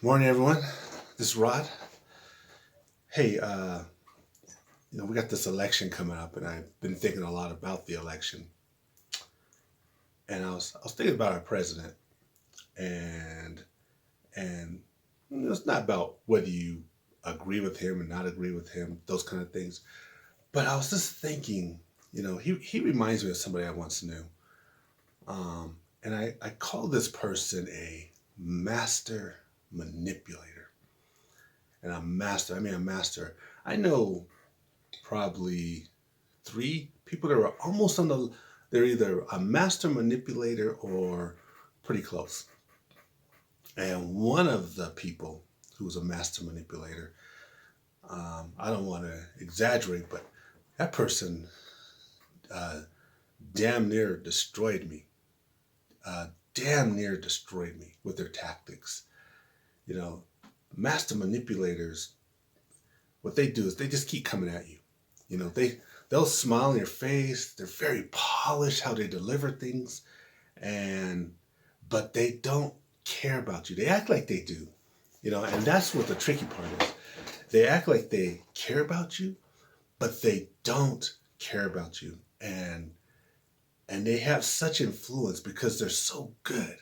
Morning, everyone. This is Rod. Hey, we got this election coming up, and I've been thinking a lot about the election. And I was thinking about our president, and and it's not about whether you agree with him or not agree with him, those kind of things. But I was just thinking, he reminds me of somebody I once knew, and I call this person a master manipulator. And a master. I know probably three people that are almost on they're either a master manipulator or pretty close. And one of the people who's a master manipulator, I don't want to exaggerate, but that person uh, damn near destroyed me. Damn near destroyed me with their tactics. You know, master manipulators, what they do is they just keep coming at you. They'll smile in your face. They're very polished how they deliver things, and but they don't care about you. They act like they do, and that's what the tricky part is. They act like they care about you, but they don't care about you, and they have such influence because they're so good,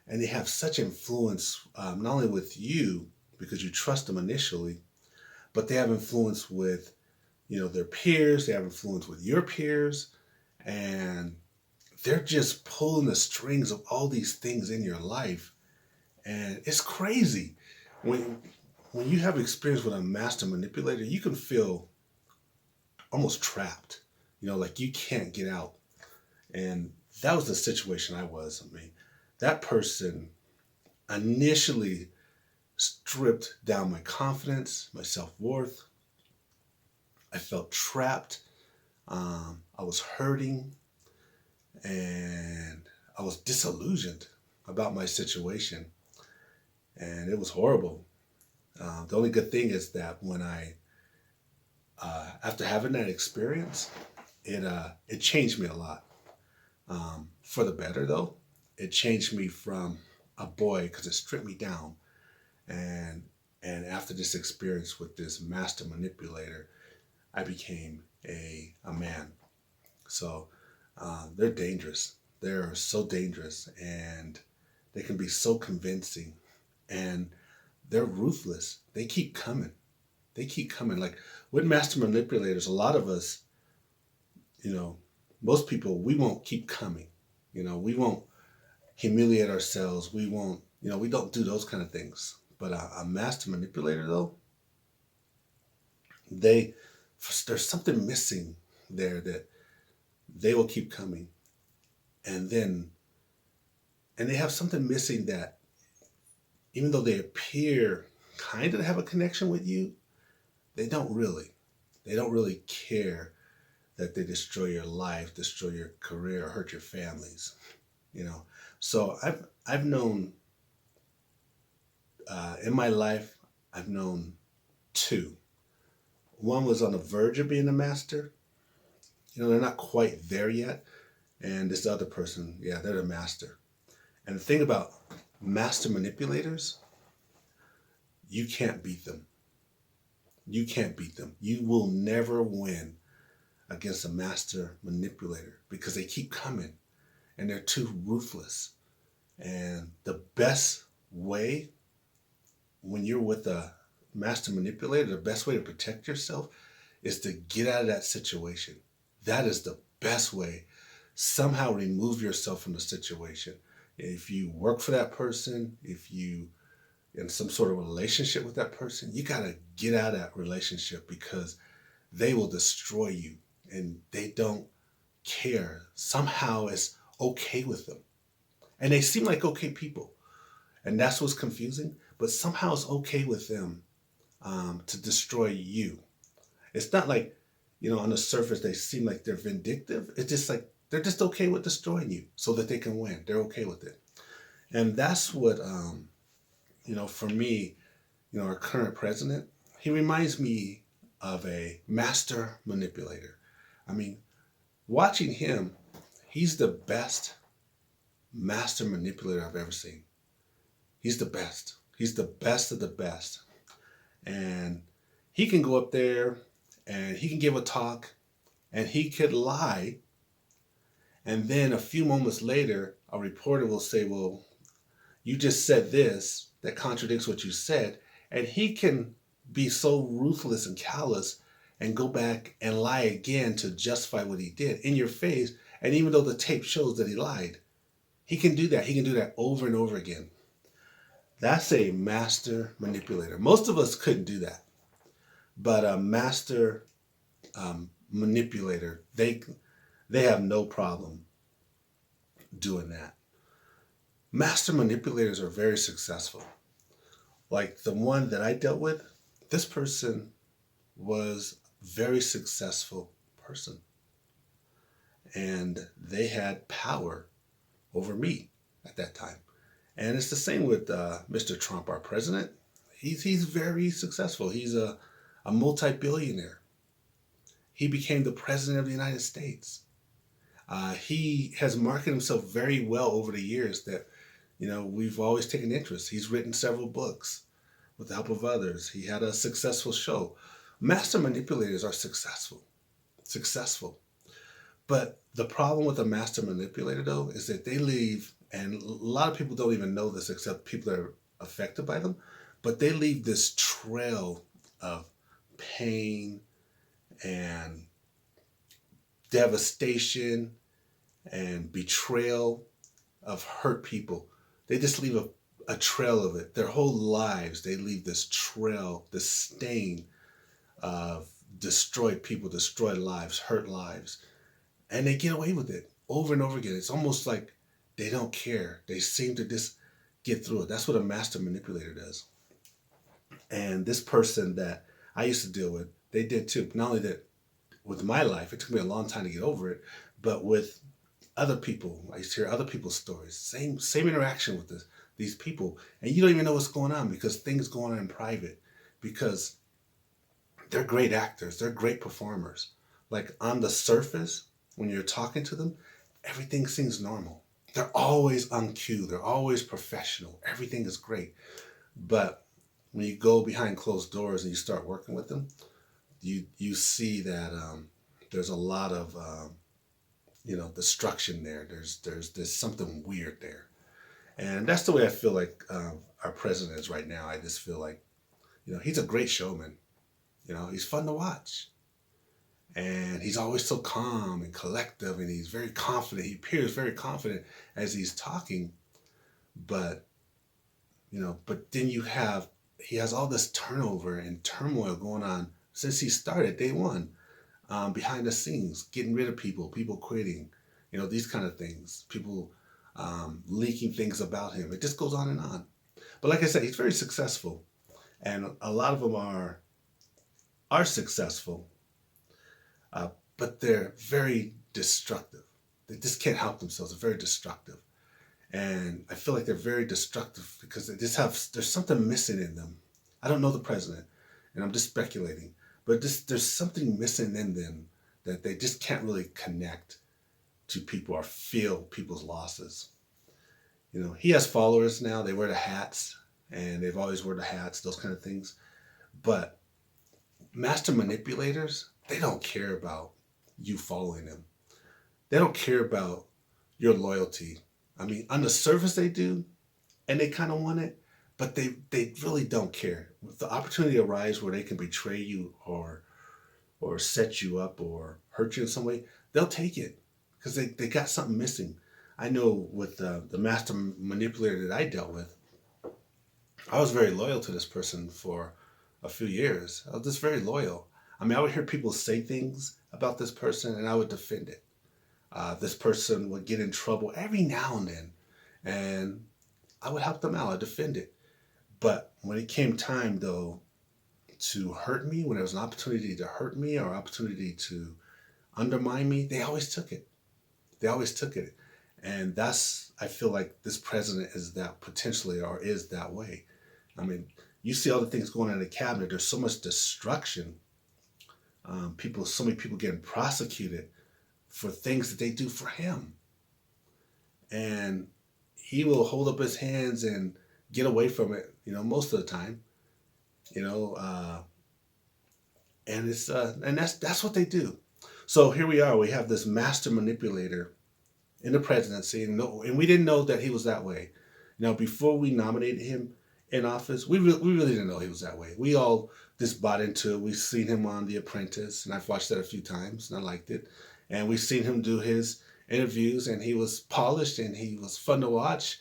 and they have such influence not only with you because you trust them initially, but they have influence with their peers. They have influence with your peers, and they're just pulling the strings of all these things in your life, and it's crazy when when you have experience with a master manipulator. You can feel almost trapped, like you can't get out. And that was the situation I was. I mean, that person initially stripped down my confidence, my self-worth. I felt trapped. I was hurting, and I was disillusioned about my situation, and it was horrible. The only good thing is that after having that experience, it changed me a lot, for the better though. It changed me from a boy because it stripped me down, and and after this experience with this master manipulator, I became a man. So they're dangerous. They're so dangerous, and they can be so convincing, and they're ruthless. They keep coming. They keep coming. Like with master manipulators, a lot of us, you know, most people, we won't keep coming. We won't humiliate ourselves. We won't, we don't do those kind of things. But a master manipulator, though, they, there's something missing there that they will keep coming. And then, and they have something missing that even though they appear kind of to have a connection with you, they don't really. They don't really care that they destroy your life, destroy your career, or hurt your families. You know, so I've known in my life, I've known two. One was on the verge of being a master. They're not quite there yet, and this other person, yeah, they're the master. And the thing about master manipulators, you can't beat them. You can't beat them. You will never win against a master manipulator because they keep coming, and they're too ruthless. And the best way when you're with a master manipulator, the best way to protect yourself is to get out of that situation. That is the best way. Somehow remove yourself from the situation. If you work for that person, if you in some sort of relationship with that person, you got to get out of that relationship because they will destroy you, and they don't care. Somehow it's okay with them. And they seem like okay people. And that's what's confusing. But somehow it's okay with them to destroy you. It's not like, on the surface they seem like they're vindictive. It's just like they're just okay with destroying you so that they can win. They're okay with it. And that's what, for me, our current president, he reminds me of a master manipulator. I mean, watching him, he's the best master manipulator I've ever seen. He's the best. He's the best of the best. And he can go up there and he can give a talk and he could lie. And then a few moments later, a reporter will say, well, you just said this that contradicts what you said. And he can be so ruthless and callous and go back and lie again to justify what he did in your face. And even though the tape shows that he lied, he can do that. He can do that over and over again. That's a master manipulator. Most of us couldn't do that. But a master manipulator, they have no problem doing that. Master manipulators are very successful. Like the one that I dealt with, this person was a very successful person. And they had power over me at that time. And it's the same with Mr. Trump, our president. He's very successful. He's a multi-billionaire. He became the president of the United States. He has marketed himself very well over the years that, we've always taken interest. He's written several books with the help of others. He had a successful show. Master manipulators are successful. But the problem with a master manipulator, though, is that they leave, and a lot of people don't even know this except people that are affected by them, but they leave this trail of pain and devastation and betrayal of hurt people. They just leave a trail of it. Their whole lives, they leave this trail, this stain of destroyed people, destroyed lives, hurt lives. And they get away with it over and over again. It's almost like they don't care. They seem to just get through it. That's what a master manipulator does. And this person that I used to deal with, they did too. Not only that with my life, it took me a long time to get over it, but with other people, I used to hear other people's stories. Same interaction with these people. And you don't even know what's going on because things go on in private. Because they're great actors. They're great performers. Like on the surface, when you're talking to them, everything seems normal. They're always on cue. They're always professional. Everything is great. But when you go behind closed doors and you start working with them, you see that there's a lot of destruction there. There's something weird there, and that's the way I feel like our president is right now. I just feel like he's a great showman. He's fun to watch. And he's always so calm and collective, and he's very confident. He appears very confident as he's talking, but then he has all this turnover and turmoil going on since he started day one, behind the scenes, getting rid of people quitting, these kind of things, people leaking things about him. It just goes on and on. But like I said, he's very successful, and a lot of them are successful. But they're very destructive. They just can't help themselves. They're very destructive. And I feel like they're very destructive because there's something missing in them. I don't know the president, and I'm just speculating, but there's something missing in them that they just can't really connect to people or feel people's losses. He has followers now. They wear the hats, and they've always worn the hats, those kind of things. But master manipulators, they don't care about you following them. They don't care about your loyalty. I mean, on the surface they do, and they kind of want it, but they really don't care. If the opportunity arises where they can betray you or set you up or hurt you in some way, they'll take it because they got something missing. I know with the master manipulator that I dealt with, I was very loyal to this person for a few years. I was just very loyal. I mean, I would hear people say things about this person and I would defend it. This person would get in trouble every now and then, and I would help them out. I'd defend it. But when it came time, though, to hurt me, when there was an opportunity to hurt me or opportunity to undermine me, they always took it. They always took it. And I feel like this president is that potentially or is that way. I mean, you see all the things going on in the cabinet. There's so much destruction. So many people getting prosecuted for things that they do for him. And he will hold up his hands and get away from it, most of the time, you know, and that's what they do. So here we are. We have this master manipulator in the presidency, and no, and we didn't know that he was that way. Before we nominated him in office, we really didn't know he was that way. We all just bought into it. We've seen him on The Apprentice, and I've watched that a few times, and I liked it. And we've seen him do his interviews, and he was polished, and he was fun to watch.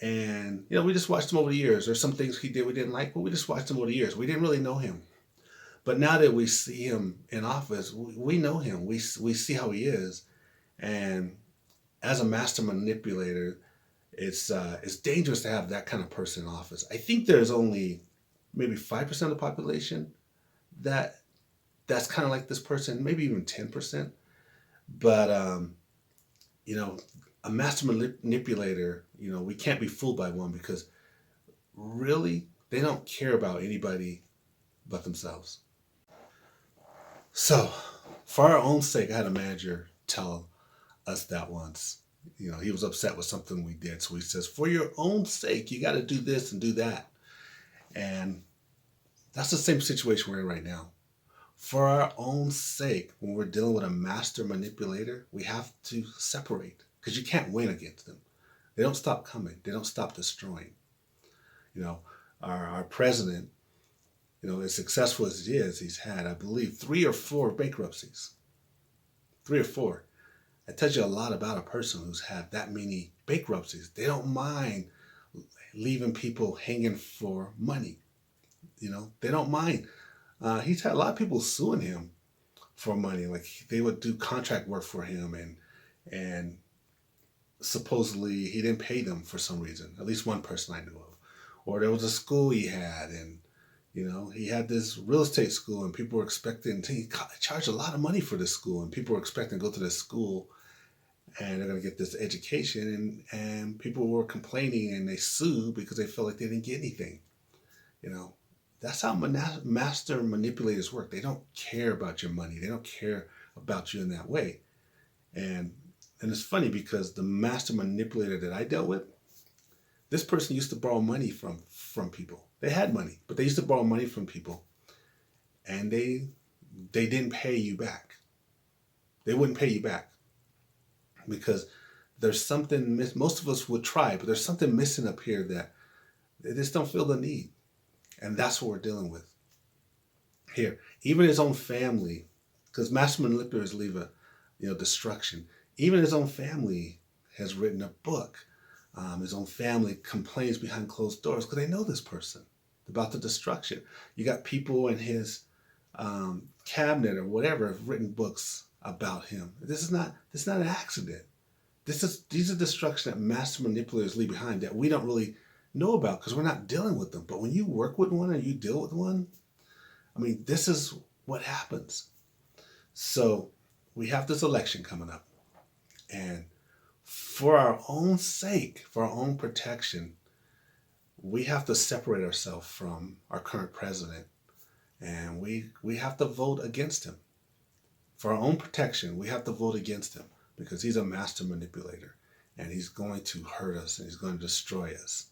And we just watched him over the years. There's some things he did we didn't like, but we just watched him over the years. We didn't really know him. But now that we see him in office, we know him. We see how he is, and as a master manipulator, it's dangerous to have that kind of person in office. I think there's only maybe 5% of the population that that's kind of like this person, maybe even 10%. But you know, a master manipulator, we can't be fooled by one, because really they don't care about anybody but themselves. So, for our own sake, I had a manager tell us that once. He was upset with something we did. So he says, for your own sake, you got to do this and do that. And that's the same situation we're in right now. For our own sake, when we're dealing with a master manipulator, we have to separate, because you can't win against them. They don't stop coming. They don't stop destroying. You know, our president, as successful as he is, he's had, I believe, 3 or 4 bankruptcies. 3 or 4. That tells you a lot about a person who's had that many bankruptcies. They don't mind leaving people hanging for money. They don't mind. He's had a lot of people suing him for money. Like, they would do contract work for him, and supposedly he didn't pay them for some reason. At least one person I knew of. Or there was a school he had, and he had this real estate school, and people were expecting he charged a lot of money for this school, and people were expecting to go to this school and they're going to get this education, and people were complaining, and they sued because they felt like they didn't get anything. That's how master manipulators work. They don't care about your money. They don't care about you in that way. And it's funny, because the master manipulator that I dealt with, this person used to borrow money from people. They had money, but they used to borrow money from people, and they didn't pay you back. They wouldn't pay you back, because there's something most of us would try, but there's something missing up here that they just don't feel the need. And that's what we're dealing with here. Even his own family, because master manipulators leave a destruction. Even his own family has written a book. His own family complains behind closed doors because they know this person about the destruction. You got people in his cabinet or whatever have written books about him. This is not an accident. These are destruction that master manipulators leave behind that we don't really know about, because we're not dealing with them. But when you work with one, or you deal with one, this is what happens. So we have this election coming up, and for our own sake, for our own protection, we have to separate ourselves from our current president, and we have to vote against him. For our own protection, we have to vote against him, because he's a master manipulator, and he's going to hurt us, and he's going to destroy us.